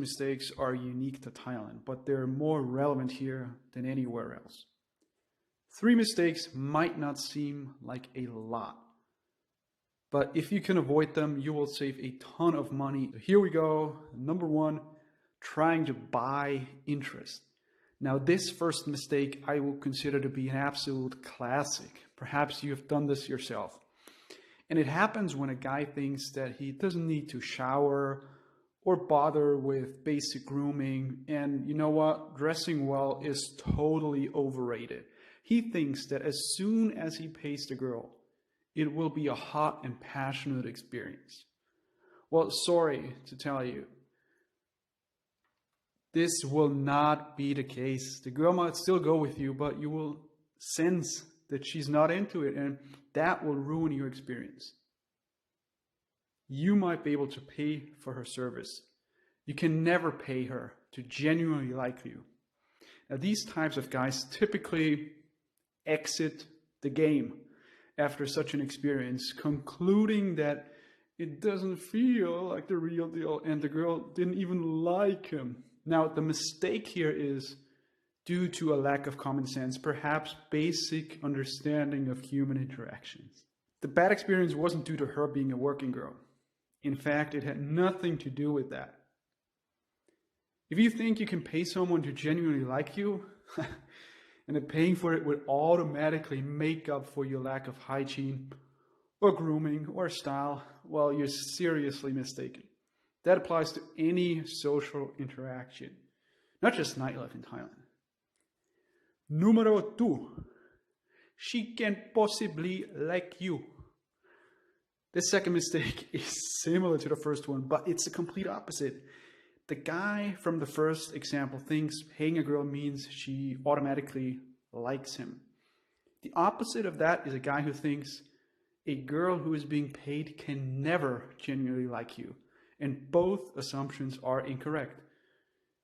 mistakes are unique to Thailand, but they're more relevant here than anywhere else. 3 mistakes might not seem like a lot, but if you can avoid them, you will save a ton of money. Here we go. Number 1, trying to buy interest. Now, this first mistake I will consider to be an absolute classic. Perhaps you have done this yourself. And it happens when a guy thinks that he doesn't need to shower or bother with basic grooming. And you know what? Dressing well is totally overrated. He thinks that as soon as he pays the girl, it will be a hot and passionate experience. Well, sorry to tell you, this will not be the case. The girl might still go with you, but you will sense that she's not into it, and that will ruin your experience. You might be able to pay for her service. You can never pay her to genuinely like you. Now, these types of guys typically exit the game after such an experience, concluding that it doesn't feel like the real deal and the girl didn't even like him. Now, the mistake here is due to a lack of common sense, perhaps basic understanding of human interactions. The bad experience wasn't due to her being a working girl. In fact, it had nothing to do with that. If you think you can pay someone to genuinely like you, and that paying for it would automatically make up for your lack of hygiene or grooming or style, well, you're seriously mistaken. That applies to any social interaction, not just nightlife in Thailand. Numero 2. She can't possibly like you. The second mistake is similar to the first one, but it's the complete opposite. The guy from the first example thinks paying a girl means she automatically likes him. The opposite of that is a guy who thinks a girl who is being paid can never genuinely like you. And both assumptions are incorrect.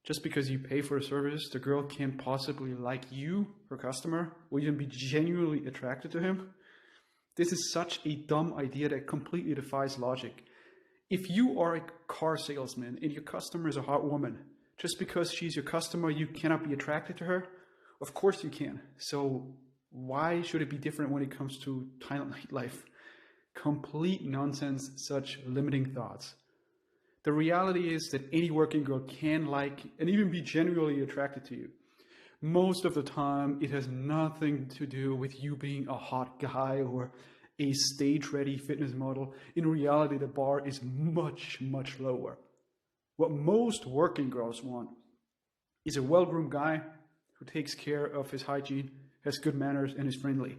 Just because you pay for a service, the girl can't possibly like you, her customer, or even be genuinely attracted to him. This is such a dumb idea that completely defies logic. If you are a car salesman and your customer is a hot woman, just because she's your customer, you cannot be attracted to her? Of course you can. So why should it be different when it comes to Thailand nightlife? Complete nonsense, such limiting thoughts. The reality is that any working girl can like and even be genuinely attracted to you. Most of the time, it has nothing to do with you being a hot guy or a stage-ready fitness model. In reality, the bar is much, much lower. What most working girls want is a well-groomed guy who takes care of his hygiene, has good manners, and is friendly.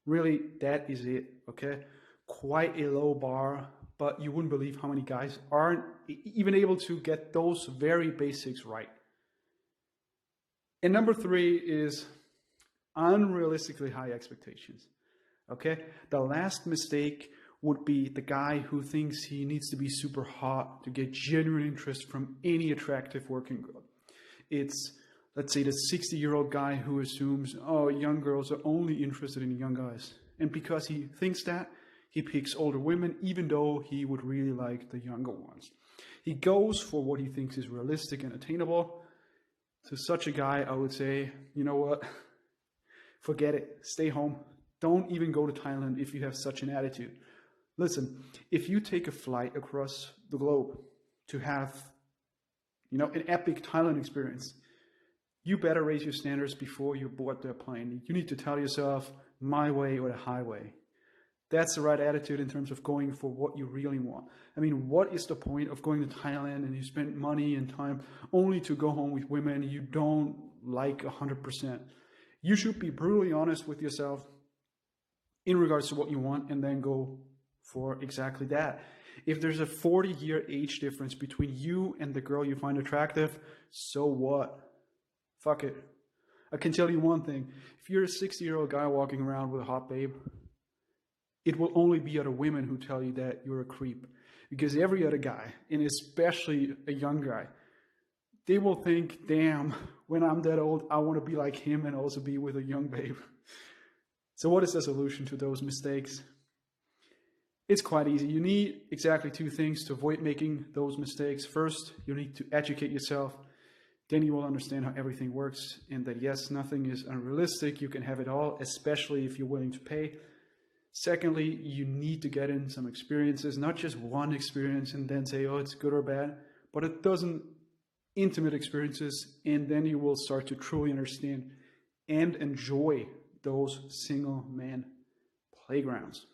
Really, that is it, okay? Quite a low bar, but you wouldn't believe how many guys aren't even able to get those very basics right. And number 3 is unrealistically high expectations. Okay? The last mistake would be the guy who thinks he needs to be super hot to get genuine interest from any attractive working girl. It's, let's say, the 60-year-old guy who assumes, oh, young girls are only interested in young guys. And because he thinks that, he picks older women, even though he would really like the younger ones. He goes for what he thinks is realistic and attainable. To such a guy, I would say, you know what? Forget it. Stay home. Don't even go to Thailand if you have such an attitude. Listen, if you take a flight across the globe to have, an epic Thailand experience, you better raise your standards before you board the plane. You need to tell yourself, my way or the highway. That's the right attitude in terms of going for what you really want. I mean, what is the point of going to Thailand and you spend money and time only to go home with women you don't like 100%? You should be brutally honest with yourself in regards to what you want and then go for exactly that. If there's a 40-year age difference between you and the girl you find attractive, so what? Fuck it. I can tell you one thing. If you're a 60-year-old guy walking around with a hot babe, it will only be other women who tell you that you're a creep. Because every other guy, and especially a young guy, they will think, damn, when I'm that old, I want to be like him and also be with a young babe. So what is the solution to those mistakes? It's quite easy. You need exactly two things to avoid making those mistakes. First, you need to educate yourself. Then you will understand how everything works and that yes, nothing is unrealistic. You can have it all, especially if you're willing to pay. Secondly, you need to get in some experiences, not just one experience and then say, oh, it's good or bad, but a dozen intimate experiences, and then you will start to truly understand and enjoy those single man playgrounds.